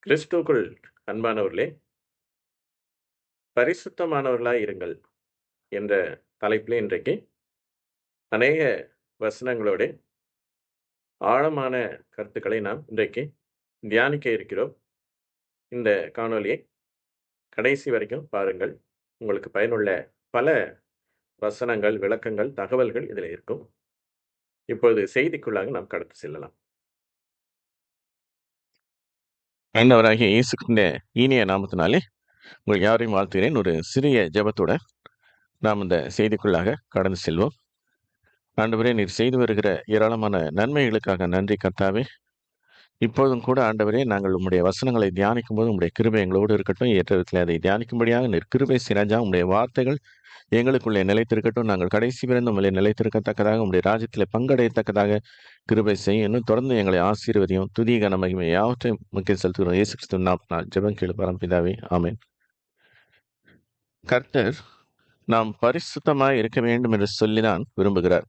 கிறிஸ்துவுக்குள் அன்பானவர்களே, பரிசுத்தமானவர்களாய் இருங்கள் என்ற தலைப்பிலே இன்றைக்கு அநேக வசனங்களோடு ஆழமான கருத்துக்களை நாம் இன்றைக்கு தியானிக்க இருக்கிறோம். இந்த காணொளியை கடைசி வரைக்கும் பாருங்கள். உங்களுக்கு பயனுள்ள பல வசனங்கள், விளக்கங்கள், தகவல்கள் இதில் இருக்கும். இப்பொழுது செய்திக்குள்ளாக நாம் கடந்து செல்லலாம். ஆண்டவராகிய இயேசு கிறிஸ்துவின் இனிய நாமத்தினாலே உங்கள் யாரையும் வாழ்த்துகிறேன். ஒரு சிறிய ஜெபத்தோட நாம் இந்த செய்திக்குள்ளாக கடந்து செல்வோம். ஆண்டவரே, நீர் செய்து வருகிற ஏராளமான நன்மைகளுக்காக நன்றி கர்த்தாவே. இப்போதும் கூட ஆண்டவரே, நாங்கள் உம்முடைய வசனங்களை தியானிக்கும் போது உம்முடைய கிருபை எங்களோடு இருக்கட்டும். ஏற்ற விதத்தில் அதை தியானிக்கும்படியாக நீர் கிருபை சிறஞ்சா உம்முடைய வார்த்தைகள் எங்களுக்குள்ளே நிலைத்திருக்கட்டும். நாங்கள் கடைசி பிறந்த உங்களை நிலைத்திருக்கத்தக்கதாக உம்முடைய ராஜ்யத்தில் பங்கடையத்தக்கதாக கிருபை செய்யும். இன்னும் தொடர்ந்து எங்களை ஆசீர்வதியும். துதி கன மகிமை யாவற்றையும் முக்கிய செலுத்துகிறோம். இயேசு கிறிஸ்துவின் நாமத்தினால் ஜெபம் கேளு பரம்பிதாவே, ஆமென். கர்த்தர் நாம் பரிசுத்தமாய் இருக்க வேண்டும் என்று சொல்லிதான் விரும்புகிறார்.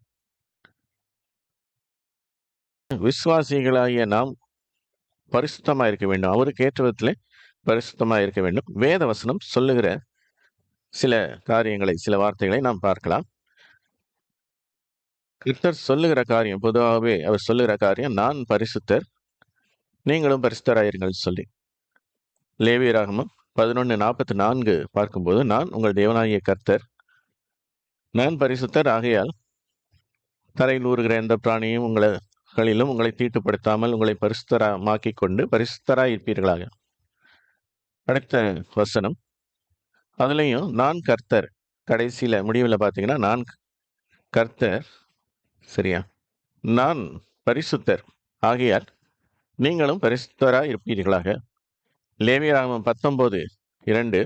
விசுவாசிகளாகிய நாம் பரிசுத்தமா இருக்க வேண்டும். அவருக்கு ஏற்ற விதத்திலே பரிசுத்தமா இருக்க வேண்டும். வேத வசனம் சொல்லுகிற சில காரியங்களை, சில வார்த்தைகளை நாம் பார்க்கலாம். கர்த்தர் சொல்லுகிற காரியம், பொதுவாகவே அவர் சொல்லுகிற காரியம், நான் பரிசுத்தர், நீங்களும் பரிசுத்தராயிருங்கள் சொல்லி. லேவியராகமம் 11:44 பார்க்கும்போது, நான் உங்கள் தேவனாகிய கர்த்தர், நான் பரிசுத்தர், ஆகையால் தரையில் ஊறுகிற எந்த பிராணியும் உங்களிலும் உங்களை தீட்டுப்படுத்தாமல் உங்களை பரிசுத்தமாக்கிக் கொண்டு பரிசுத்தராய் இருப்பீர்களாக. அடுத்த வசனம், அதுலேயும் நான் கர்த்தர், கடைசியில முடிவில் பார்த்தீங்கன்னா நான் கர்த்தர், சரியா, நான் பரிசுத்தர், ஆகையால் நீங்களும் பரிசுத்தராய் இருப்பீர்களாக. லேவியராகமம் 19:2,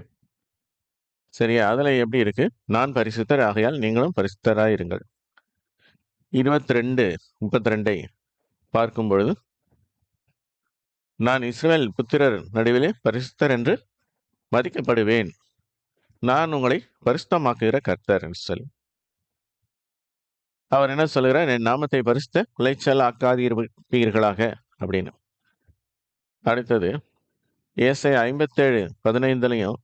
சரியா, அதில் எப்படி இருக்கு? நான் பரிசுத்தர், ஆகையால் நீங்களும் பரிசுத்தராய் இருங்கள். 22:32 பார்க்கும் பொழுது, நான் இஸ்ரவேல் புத்திரர் நடுவிலே பரிசுத்தர் என்று மதிக்கப்படுவேன், நான் உங்களை பரிசுத்தமாக்குகிற கர்த்தர் என்று சொல்லி அவர் என்ன சொல்கிறார்? என் நாமத்தை பரிசுத்த குலைச்சல் ஆக்காதிருப்பீர்களாக அப்படின்னு. அடுத்தது ஏசாயா 57:15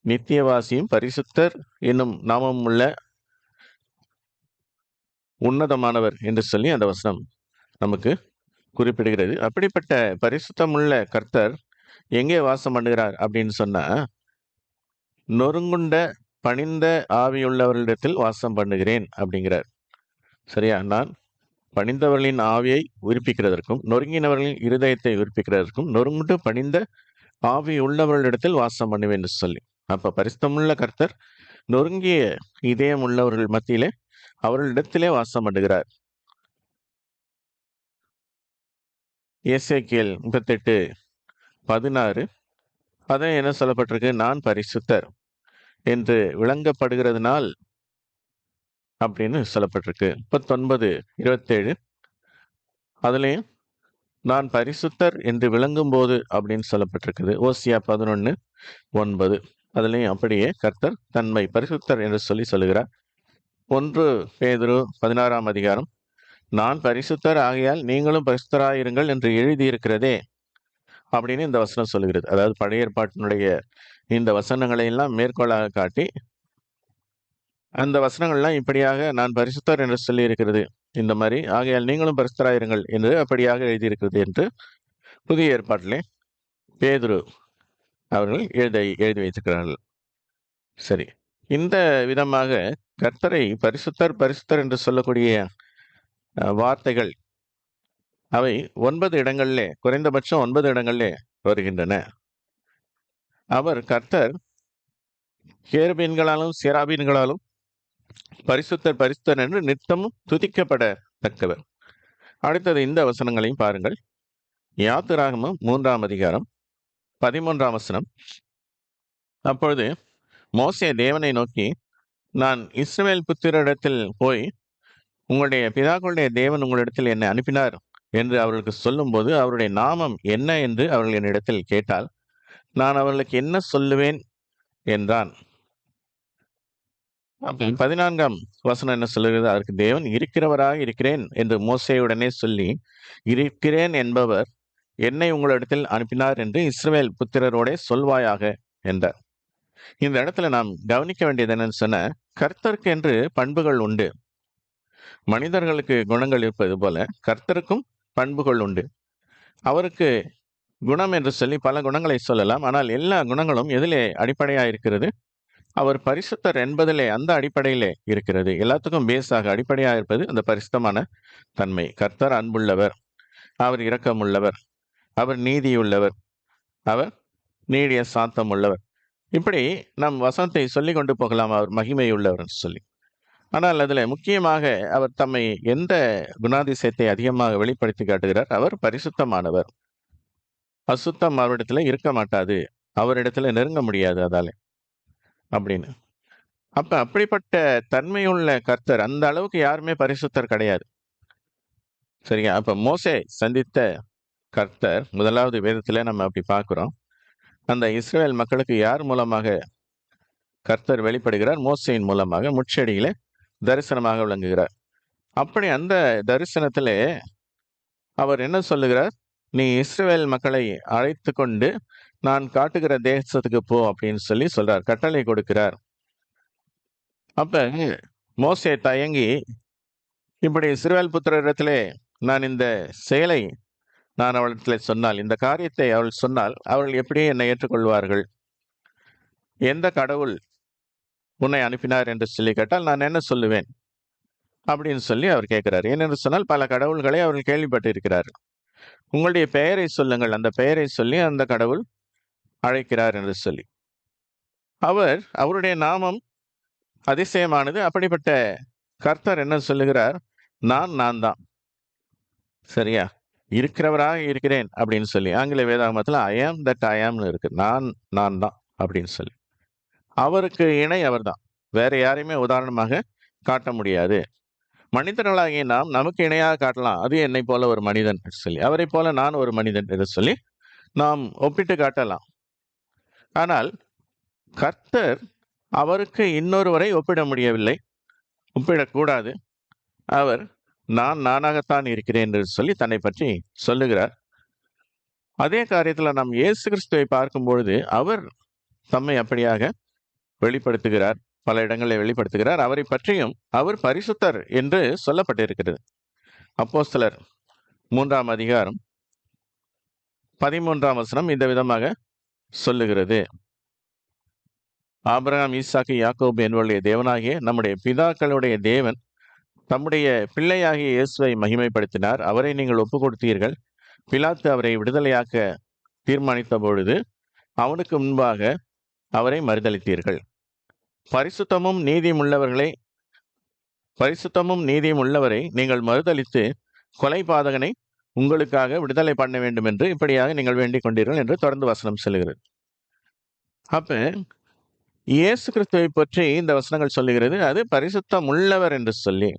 நித்தியவாசியும் பரிசுத்தர் என்னும் நாமம் உள்ள உன்னதமானவர் என்று சொல்லி அந்த வசனம் நமக்கு குறிப்பிடுகிறது. அப்படிப்பட்ட பரிசுத்தமுள்ள கர்த்தர் எங்கே வாசம் பண்ணுகிறார் அப்படின்னு சொன்னா, நொறுங்குண்ட பணிந்த ஆவியுள்ளவர்களிடத்தில் வாசம் பண்ணுகிறேன் அப்படிங்கிறார். சரியா, நான் பணிந்தவர்களின் ஆவியை உயிர்ப்பிக்கிறதற்கும் நொறுங்கினவர்களின் இருதயத்தை உயிர்ப்பிக்கிறதற்கும் நொறுங்குண்டு பணிந்த ஆவி உள்ளவர்களிடத்தில் வாசம் பண்ணுவேன் என்று சொல்லி. அப்ப பரிசுத்தமுள்ள கர்த்தர் நொறுங்கிய இதயம் உள்ளவர்கள் மத்தியிலே அவர்களிடத்திலே வாசம் பண்ணுகிறார். எசேக்கியேல் 38:16 அதை என்ன சொல்லப்பட்டிருக்கு? நான் பரிசுத்தர் என்று விளங்கப்படுகிறதுனால் அப்படின்னு சொல்லப்பட்டிருக்கு. 39:27 அதுலேயும் நான் பரிசுத்தர் என்று விளங்கும் போது அப்படின்னு சொல்லப்பட்டிருக்குது. ஓசியா 11:9 அதுலேயும் அப்படியே கர்த்தர் தன்மை பரிசுத்தர் என்று சொல்லுகிறார். 1 பேதுரு 16 நான் பரிசுத்தர், ஆகையால் நீங்களும் பரிசுத்தராயிருங்கள் என்று எழுதியிருக்கிறதே அப்படின்னு இந்த வசனம் சொல்லுகிறது. அதாவது பழைய ஏற்பாட்டினுடைய இந்த வசனங்களை எல்லாம் மேற்கோளாக காட்டி, அந்த வசனங்கள்லாம் இப்படியாக நான் பரிசுத்தர் என்று சொல்லி இருக்கிறது, இந்த மாதிரி, ஆகையால் நீங்களும் பரிசுத்தராயிருங்கள் என்று அப்படியாக எழுதியிருக்கிறது என்று புதிய ஏற்பாட்டிலே பேதுரு அவர்கள் எழுதி வைத்திருக்கிறார்கள். சரி, இந்த விதமாக கர்த்தரை பரிசுத்தர் பரிசுத்தர் என்று சொல்லக்கூடிய வார்த்தைகள் அவை 9 இடங்களிலே, குறைந்தபட்சம் 9 இடங்களிலே வருகின்றன. அவர் கர்த்தர் கேருபீன்களாலும் சேராபீன்களாலும் பரிசுத்தர் பரிசுத்தர் என்று நித்தமும் துதிக்கப்படத்தக்கவர். அடுத்தது இந்த வசனங்களையும் பாருங்கள். யாத்திராகமம் 3:13 அப்பொழுது மோசே தேவனை நோக்கி, நான் இஸ்ரவேல் புத்திரரிடத்தில் போய் உங்களுடைய பிதாக்களுடைய தேவன் உங்களிடத்தில் என்னை அனுப்பினார் என்று அவர்களுக்கு சொல்லும்போது அவருடைய நாமம் என்ன என்று அவர்கள் என்னிடத்தில் கேட்டால் நான் அவர்களுக்கு என்ன சொல்லுவேன் என்றான். 14 என்ன சொல்லுகிறது? அதற்கு தேவன் இருக்கிறவராக இருக்கிறேன் என்று மோசேயுடனே சொல்லி, இருக்கிறேன் என்பவர் என்னை உங்களிடத்தில் அனுப்பினார் என்று இஸ்ரவேல் புத்திரரோடே சொல்வாயாக என்றார். இந்த இடத்துல நாம் கவனிக்க வேண்டியது என்னன்னு சொன்ன, கர்த்தருக்கு என்று பண்புகள் உண்டு. மனிதர்களுக்கு குணங்கள் இருப்பது போல கர்த்தருக்கும் பண்புகள் உண்டு. அவருக்கு குணம் என்று சொல்லி பல குணங்களை சொல்லலாம். ஆனால் எல்லா குணங்களும் எதிலே அடிப்படையா இருக்கிறது? அவர் பரிசுத்தர் என்பதிலே, அந்த அடிப்படையிலே இருக்கிறது. எல்லாத்துக்கும் பேஸாக அடிப்படையா இருப்பது அந்த பரிசுத்தமான தன்மை. கர்த்தர் அன்புள்ளவர், அவர் இரக்கமுள்ளவர், அவர் நீதியுள்ளவர், அவர் நீடிய சாந்தம் உள்ளவர். இப்படி நம் வசனத்தை சொல்லிக் கொண்டு போகலாம், அவர் மகிமை உள்ளவர் என்று சொல்லி. ஆனால் அதுல முக்கியமாக அவர் தம்மை எந்த குணாதிசயத்தை அதிகமாக வெளிப்படுத்தி காட்டுகிறார்? அவர் பரிசுத்தமானவர். அசுத்தம் அவரிடத்துல இருக்க மாட்டாது, அவரிடத்துல நெருங்க முடியாது அதாலே அப்படின்னு. அப்ப அப்படிப்பட்ட தன்மையுள்ள கர்த்தர், அந்த அளவுக்கு யாருமே பரிசுத்தர் கிடையாது. சரியா? அப்ப மோசே சந்தித்த கர்த்தர் முதலாவது வேதத்துல நம்ம அப்படி பார்க்கிறோம். அந்த இஸ்ரவேல் மக்களுக்கு யார் மூலமாக கர்த்தர் வெளிப்படுகிறார்? மோசேயின் மூலமாக முட்செடியிலே தரிசனமாக விளங்குகிறார். அப்படி அந்த தரிசனத்திலே அவர் என்ன சொல்லுகிறார்? நீ இஸ்ரவேல் மக்களை அழைத்து கொண்டு நான் காட்டுகிற தேசத்துக்கு போ அப்படின்னு சொல்லி சொல்றார், கட்டளை கொடுக்கிறார். அப்ப மோசே தயங்கி, இப்படி இஸ்ரவேல் புத்திரரிடத்திலே நான் இந்த செயலை நான் அவளிடத்தில் சொன்னால், இந்த காரியத்தை அவள் சொன்னால் அவர்கள் எப்படி என்னை ஏற்றுக்கொள்வார்கள்? எந்த கடவுள் உன்னை அனுப்பினார் என்று சொல்லி கேட்டால் நான் என்ன சொல்லுவேன் அப்படின்னு சொல்லி அவர் கேட்கிறார். ஏனென்று சொன்னால் பல கடவுள்களை அவர்கள் கேள்விப்பட்டு இருக்கிறார். உங்களுடைய பெயரை சொல்லுங்கள், அந்த பெயரை சொல்லி அந்த கடவுள் அழைக்கிறார் என்று சொல்லி. அவருடைய நாமம் அதிசயமானது. அப்படிப்பட்ட கர்த்தர் என்ன சொல்லுகிறார்? நான் தான். சரியா? இருக்கிறவராக இருக்கிறேன் அப்படின்னு சொல்லி ஆங்கில வேதாகமத்தில் ஐ ஆம் தட் ஐ ஆம்னு இருக்கு. நான் தான் அப்படின்னு சொல்லி. அவருக்கு இணை அவர்தான். வேற யாரையுமே உதாரணமாக காட்ட முடியாது. மனிதர்களாகிய நாம் நமக்கு இணையாக காட்டலாம், அது என்னை போல ஒரு மனிதன் சொல்லி, அவரை போல நான் ஒரு மனிதன் என்று சொல்லி நாம் ஒப்பிட்டு காட்டலாம். ஆனால் கர்த்தர் அவருக்கு இன்னொருவரை ஒப்பிட முடியவில்லை, ஒப்பிடக்கூடாது. அவர் நானாகத்தான் இருக்கிறேன் என்று சொல்லி தன்னை பற்றி சொல்லுகிறார். அதே காரியத்தில் நாம் இயேசு கிறிஸ்துவை பார்க்கும் பொழுது அவர் தம்மை அப்படியாக வெளிப்படுத்துகிறார், பல இடங்களில் வெளிப்படுத்துகிறார். அவரை பற்றியும் அவர் பரிசுத்தர் என்று சொல்லப்பட்டிருக்கிறது. அப்போஸ்தலர் 3ஆம் அதிகாரம் 13ஆம் வசனம் இந்த விதமாக சொல்லுகிறது. ஆபிரகாம், ஈசாக்கு, யாக்கோபு என்பவருடைய தேவனாகிய நம்முடைய பிதாக்களுடைய தேவன் தம்முடைய பிள்ளையாகிய இயேசுவை மகிமைப்படுத்தினார். அவரை நீங்கள் ஒப்பு கொடுத்தீர்கள். பிலாத்து அவரை விடுதலையாக்க தீர்மானித்த பொழுது அவனுக்கு முன்பாக அவரை மறுதலித்தீர்கள். பரிசுத்தமும் நீதியும் உள்ளவரை நீங்கள் மறுதலித்து கொலைபாதகனை உங்களுக்காக விடுதலை பண்ண வேண்டும் என்று இப்படியாக நீங்கள் வேண்டிக் கொண்டீர்கள் என்று தொடர்ந்து வசனம் சொல்லுகிறது. அப்ப இயேசு கிறிஸ்துவை பற்றி இந்த வசனங்கள் சொல்லுகிறது, அது பரிசுத்தம் உள்ளவர் என்று சொல்லி.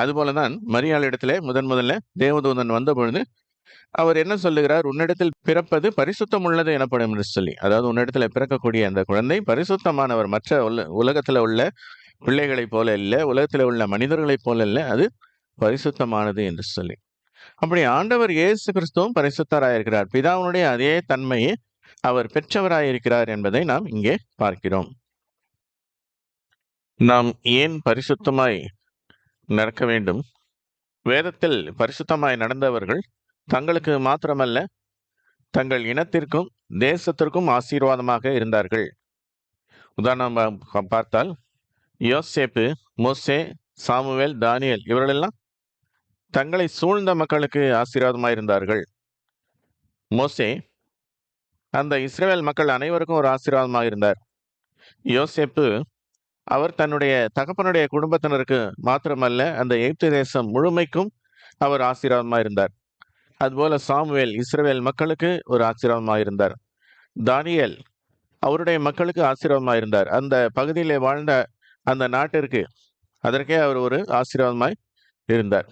அதுபோலதான் மரியாளிடத்திலே முதல்ல தேவதூதன் வந்த பொழுது அவர் என்ன சொல்லுகிறார்? உன்னிடத்தில் பிறப்பது பரிசுத்தம் உள்ளது எனப்படும் என்று சொல்லி. அதாவது உன்னிடத்துல பிறக்கக்கூடிய அந்த குழந்தை பரிசுத்தமானவர், மற்ற உலகத்துல உள்ள பிள்ளைகளைப் போல இல்லை, உலகத்துல உள்ள மனிதர்களைப் போல இல்லை, அது பரிசுத்தமானது என்று சொல்லி. அப்படி ஆண்டவர் இயேசு கிறிஸ்துவும் பரிசுத்தராயிருக்கிறார். பிதாவுடைய அதே தன்மையை அவர் பெற்றவராயிருக்கிறார் என்பதை நாம் இங்கே பார்க்கிறோம். நாம் ஏன் பரிசுத்தமாய் நடக்க வேண்டும்? வேதத்தில் பரிசுத்தமாய் நடந்தவர்கள் தங்களுக்கு மாத்திரமல்ல, தங்கள் இனத்திற்கும் தேசத்திற்கும் ஆசீர்வாதமாக இருந்தார்கள். உதாரணமாக பார்த்தால் யோசேப்பு, மோசே, சாமுவேல், தானியேல் இவர்களெல்லாம் தங்களை சூழ்ந்த மக்களுக்கு ஆசீர்வாதமாக இருந்தார்கள். மோசே அந்த இஸ்ரவேல் மக்கள் அனைவருக்கும் ஒரு ஆசீர்வாதமாக இருந்தார். யோசேப்பு அவர் தன்னுடைய தகப்பனுடைய குடும்பத்தினருக்கு மாத்திரமல்ல, அந்த எகிப்து தேசம் முழுமைக்கும் அவர் ஆசீர்வாதமாக இருந்தார். அதுபோல சாமுவேல் இஸ்ரவேல் மக்களுக்கு ஒரு ஆசீர்வாதமாக இருந்தார். தானியேல் அவருடைய மக்களுக்கு ஆசீர்வாதமாக இருந்தார். அந்த பகுதியிலே வாழ்ந்த அந்த நாட்டிற்கு, அதற்கே அவர் ஒரு ஆசீர்வாதமாய் இருந்தார்.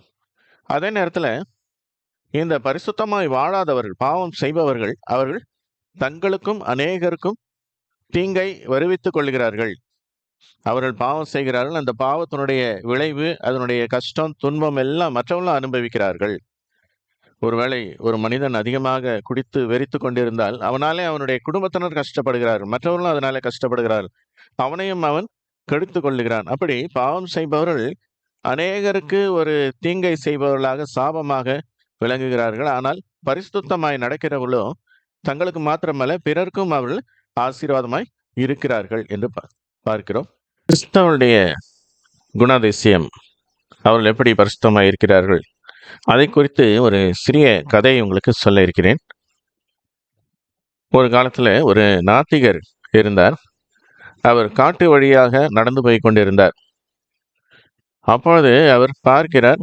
அதே நேரத்தில் இந்த பரிசுத்தமாய் வாழாதவர்கள், பாவம் செய்பவர்கள், அவர்கள் தங்களுக்கும் அநேகருக்கும் தீங்கை வருவித்துக் கொள்கிறார்கள். அவர்கள் பாவம் செய்கிறார்கள். அந்த பாவத்தினுடைய விளைவு, அதனுடைய கஷ்டம், துன்பம் எல்லாம் மற்றவர்களும் அனுபவிக்கிறார்கள். ஒருவேளை ஒரு மனிதன் அதிகமாக குடித்து வெறித்து கொண்டிருந்தால் அவனாலே அவனுடைய குடும்பத்தினர் கஷ்டப்படுகிறார்கள், மற்றவர்களும் அதனாலே கஷ்டப்படுகிறார்கள், அவனையும் அவன் கெடுத்து கொள்ளுகிறான். அப்படி பாவம் செய்பவர்கள் அநேகருக்கு ஒரு தீங்கை செய்பவர்களாக சாபமாக விளங்குகிறார்கள். ஆனால் பரிசுத்தமாய் நடக்கிறவர்களோ தங்களுக்கு மாத்திரமல்ல பிறர்க்கும் அவர்கள் ஆசீர்வாதமாய் இருக்கிறார்கள் என்று பார்க்கிறோம். கிறிஸ்தவனுடைய குணாதிசயம், அவர்கள் எப்படி பரிசுத்தமாய் இருக்கிறார்கள், அதை குறித்து ஒரு சிறிய கதையை உங்களுக்கு சொல்ல இருக்கிறேன். ஒரு காலத்துல ஒரு நாத்திகர் இருந்தார். அவர் காட்டு வழியாக நடந்து போய் கொண்டிருந்தார். அப்பொழுது அவர் பார்க்கிறார்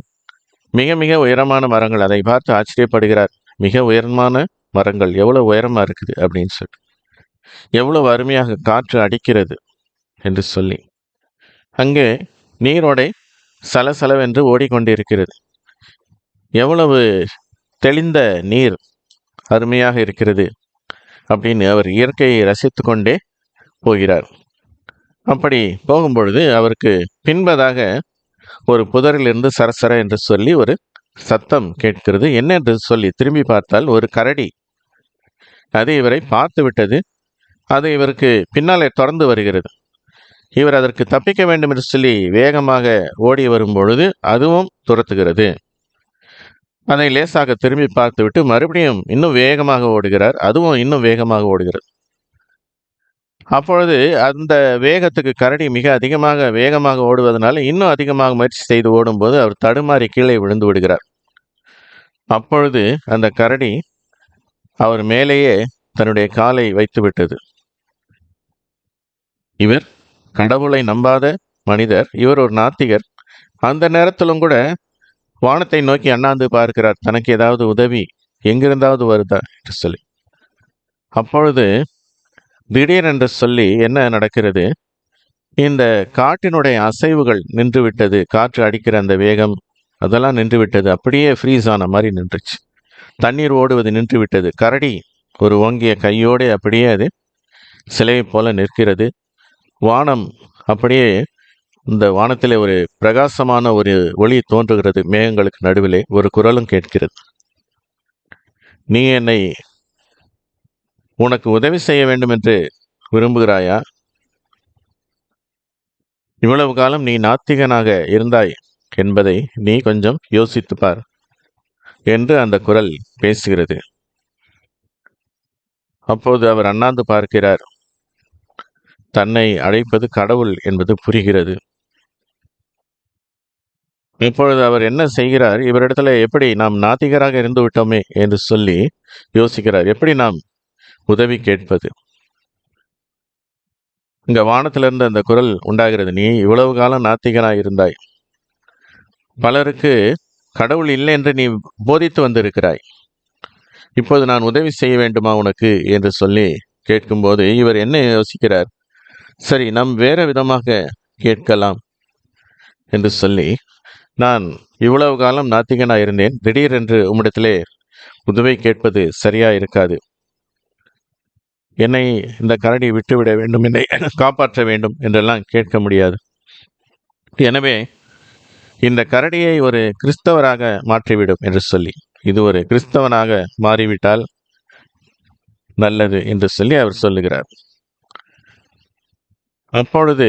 மிக மிக உயரமான மரங்கள். அதை பார்த்து ஆச்சரியப்படுகிறார். மிக உயரமான மரங்கள், எவ்வளவு உயரமா இருக்குது அப்படின்னு சொல்லி, எவ்வளவு அருமையாக காற்று அடிக்கிறது என்று சொல்லி. அங்கே நீரோடை சலசலவென்று ஓடிக்கொண்டிருக்கிறது. எவ்வளவு தெளிந்த நீர், அருமையாக இருக்கிறது அப்படின்னு அவர் இயற்கையை ரசித்து கொண்டே போகிறார். அப்படி போகும்பொழுது அவருக்கு பின்பதாக ஒரு புதரிலிருந்து சரசர என்று சொல்லி ஒரு சத்தம் கேட்கிறது. என்ன என்று சொல்லி திரும்பி பார்த்தால் ஒரு கரடி அது இவரை பார்த்து விட்டது. அது இவருக்கு பின்னாலே தொடர்ந்து வருகிறது. இவர் அதற்கு தப்பிக்க வேண்டும் என்று சொல்லி வேகமாக ஓடி வரும் பொழுது அதுவும் துரத்துகிறது. அதை லேசாக திரும்பி பார்த்துவிட்டு மறுபடியும் இன்னும் வேகமாக ஓடுகிறார். அதுவும் இன்னும் வேகமாக ஓடுகிறது. அப்பொழுது அந்த வேகத்துக்கு கரடி மிக அதிகமாக வேகமாக ஓடுவதனால இன்னும் அதிகமாக முயற்சி செய்து ஓடும்போது அவர் தடுமாறி கீழே விழுந்து விடுகிறார். அப்பொழுது அந்த கரடி அவர் மேலேயே தன்னுடைய காலை வைத்து விட்டது. இவர் கடவுளை நம்பாத மனிதர், இவர் ஒரு நாத்திகர். அந்த நேரத்திலும் கூட வானத்தை நோக்கி அண்ணாந்து பார்க்கிறார், தனக்கு ஏதாவது உதவி எங்கிருந்தாவது வருதா என்று சொல்லி. அப்பொழுது திடீரென்று சொல்லி என்ன நடக்கிறது, இந்த காட்டினுடைய அசைவுகள் நின்று விட்டது. காற்று அடிக்கிற அந்த வேகம் அதெல்லாம் நின்று விட்டது. அப்படியே ஃப்ரீஸ் ஆன மாதிரி நின்றுச்சு. தண்ணீர் ஓடுவது நின்று விட்டது. கரடி ஒரு ஓங்கிய கையோடு அப்படியே அது சிலையை போல நிற்கிறது. வானம் அப்படியே, இந்த வானத்திலே ஒரு பிரகாசமான ஒரு ஒளி தோன்றுகிறது. மேகங்களுக்கு நடுவிலே ஒரு குரலும் கேட்கிறது, நீ என்னை உனக்கு உதவி செய்ய வேண்டும் என்று விரும்புகிறாயா? இவ்வளவு காலம் நீ நாத்திகனாக இருந்தாய் என்பதை நீ கொஞ்சம் யோசித்து பார் என்று அந்த குரல் பேசுகிறது. அப்போது அவர் அண்ணாந்து பார்க்கிறார். தன்னை அழைப்பது கடவுள் என்பது புரிகிறது. இப்பொழுது அவர் என்ன செய்கிறார், இவரிடத்துல எப்படி நாம் நாத்திகராக இருந்து விட்டோமே என்று சொல்லி யோசிக்கிறார். எப்படி நாம் உதவி கேட்பது? இங்க வானத்திலிருந்து அந்த குரல் உண்டாகிறது, நீ இவ்வளவு காலம் நாத்திகனாய் இருந்தாய், பலருக்கு கடவுள் இல்லை என்று நீ போதித்து வந்திருக்கிறாய், இப்போது நான் உதவி செய்ய வேண்டுமா உனக்கு என்று சொல்லி கேட்கும்போது இவர் என்ன யோசிக்கிறார், சரி நாம் வேற விதமாக கேட்கலாம் என்று சொல்லி, நான் இவ்வளவு காலம் நாத்திகனாய் இருந்தேன், திடீரென்று உம்மிடத்திலே உதவி கேட்பது சரியா இருக்காது, என்னை இந்த கரடி விட்டுவிட வேண்டும், என்னை காப்பாற்ற வேண்டும் என்றெல்லாம் கேட்க முடியாது. எனவே இந்த கரடியை ஒரு கிறிஸ்தவராக மாற்றிவிடும் என்று சொல்லி, இது ஒரு கிறிஸ்தவனாக மாறிவிட்டால் நல்லது என்று சொல்லி அவர் சொல்லுகிறார். அப்பொழுது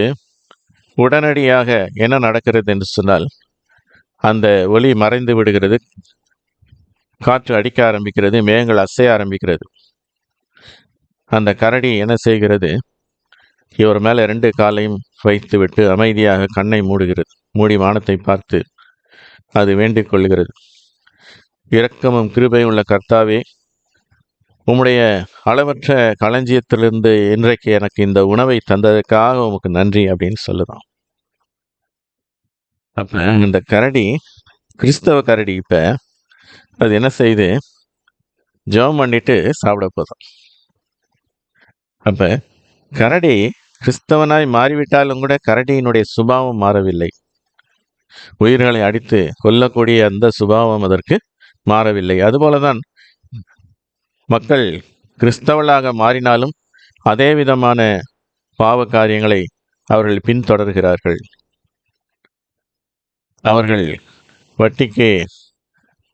உடனடியாக என்ன நடக்கிறது என்று சொன்னால், அந்த ஒளி மறைந்து விடுகிறது, காற்று அடிக்க ஆரம்பிக்கிறது, மேகங்கள் அசைய ஆரம்பிக்கிறது. அந்த கரடி என்ன செய்கிறது, இவர் மேலே 2 காலையும் வைத்துவிட்டு அமைதியாக கண்ணை மூடுகிறது. மூடி வானத்தை பார்த்து அது வேண்டிக் கொள்கிறது, இரக்கமும் கிருபையும் உள்ள கர்த்தாவே, உம்முடைய அளவற்ற களஞ்சியத்திலிருந்து இன்றைக்கு எனக்கு இந்த உணவை தந்ததற்காக உமக்கு நன்றி அப்படின்னு சொல்லுதான். அப்ப இந்த கரடி, கிறிஸ்தவ கரடி, இப்ப அது என்ன செய்யுது, ஜெபம் பண்ணிட்டு சாப்பிட போதும். அப்ப கரடி கிறிஸ்தவனாய் மாறிவிட்டாலும் கூட கரடியினுடைய சுபாவம் மாறவில்லை. உயிர்களை அடித்து கொல்லக்கூடிய அந்த சுபாவம் அதற்கு மாறவில்லை. அதுபோலதான் மக்கள் கிறிஸ்தவர்களாக மாறினாலும் அதே விதமான பாவ காரியங்களை அவர்கள் பின்தொடர்கிறார்கள். அவர்கள் வட்டிக்கு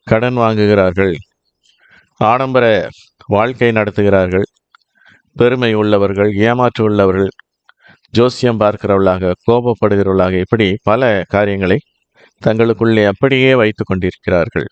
கடன் வாங்குகிறார்கள், ஆடம்பர வாழ்க்கை நடத்துகிறார்கள், பெருமை உள்ளவர்கள், ஏமாற்று உள்ளவர்கள், ஜோசியம் பார்க்கிறவர்களாக, கோபப்படுகிறவர்களாக, இப்படி பல காரியங்களை தங்களுக்குள்ளே அப்படியே வைத்து கொண்டிருக்கிறார்கள்.